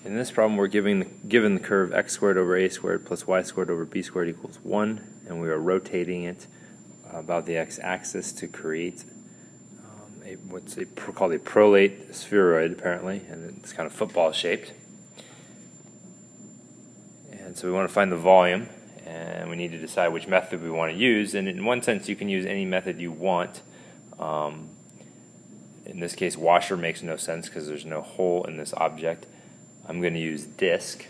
In this problem, we're given the curve x squared over a squared plus y squared over b squared equals 1, and we are rotating it about the x-axis to create what's called a prolate spheroid, apparently, and it's kind of football shaped. And so we want to find the volume, and we need to decide which method we want to use. And in one sense, you can use any method you want. In this case, washer makes no sense because there's no hole in this object. I'm going to use disk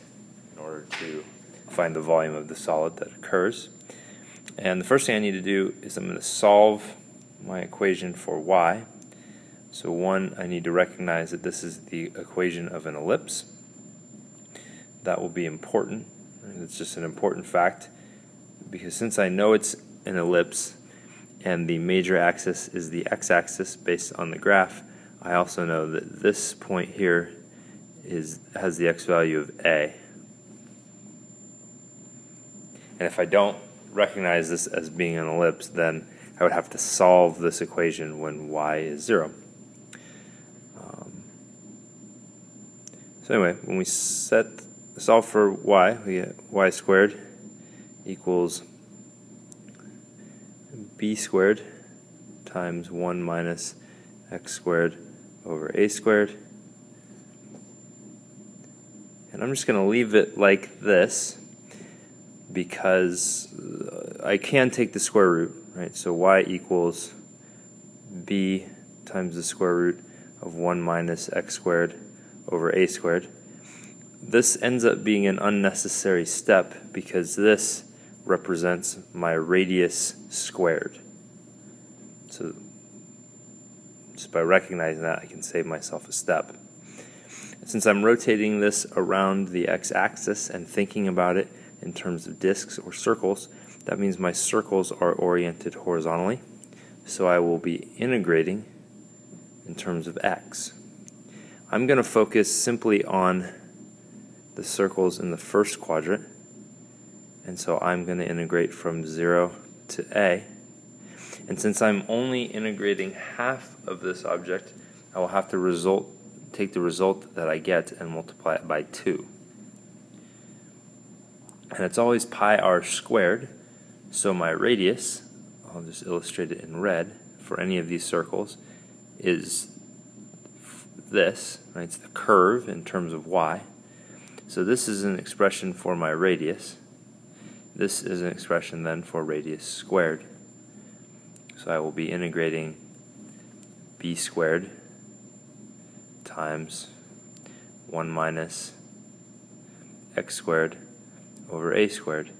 in order to find the volume of the solid that occurs. And the first thing I need to do is I'm going to solve my equation for y. So one, I need to recognize that this is the equation of an ellipse. That will be important. It's just an important fact because since I know it's an ellipse and the major axis is the x-axis based on the graph, I also know that this point here has the x value of a. And if I don't recognize this as being an ellipse, then I would have to solve this equation when y is 0. So anyway, when we solve for y, we get y squared equals b squared times 1 minus x squared over a squared. And I'm just going to leave it like this because I can take the square root, right? So y equals b times the square root of 1 minus x squared over a squared. This ends up being an unnecessary step because this represents my radius squared. So just by recognizing that, I can save myself a step. Since I'm rotating this around the x-axis and thinking about it in terms of disks or circles, that means my circles are oriented horizontally. So I will be integrating in terms of x. I'm going to focus simply on the circles in the first quadrant, and so I'm going to integrate from 0 to a. And since I'm only integrating half of this object, I will have to take the result that I get and multiply it by 2. And it's always pi r squared, so my radius, I'll just illustrate it in red for any of these circles, is this, right? It's the curve in terms of y. So this is an expression for my radius. This is an expression then for radius squared. So I will be integrating b squared times 1 minus x squared over a squared.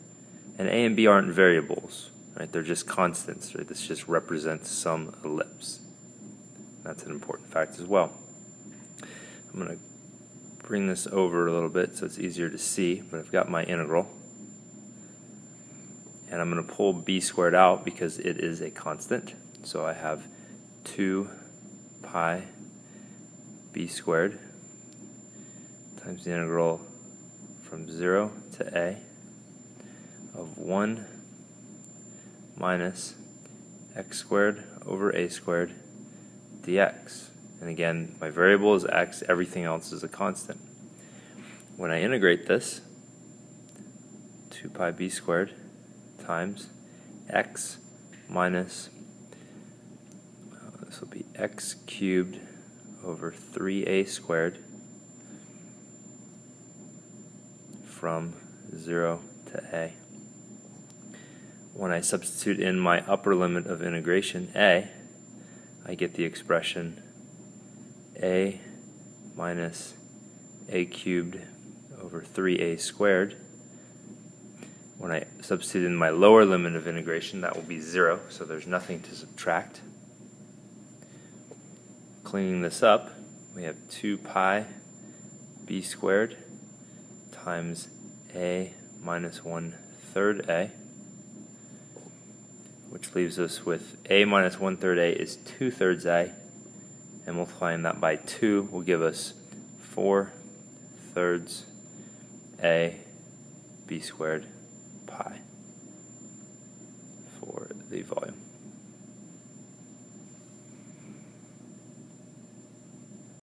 And a and b aren't variables, right? They're just constants, right? This just represents some ellipse. That's an important fact as well. I'm going to bring this over a little bit so it's easier to see, but I've got my integral. And I'm going to pull b squared out because it is a constant. So I have 2 pi b squared times the integral from 0 to a of 1 minus x squared over a squared dx. And again, my variable is x, everything else is a constant. When I integrate this, 2 pi b squared times x minus, this will be x cubed over 3a squared from 0 to a. When I substitute in my upper limit of integration, a, I get the expression a minus a cubed over 3a squared. When I substitute in my lower limit of integration, that will be 0, so there's nothing to subtract. Cleaning this up, we have 2 pi b squared times a minus 1/3 a, which leaves us with a minus 1/3 a is 2/3 a, and multiplying that by 2 will give us 4/3 a b squared pi for the volume.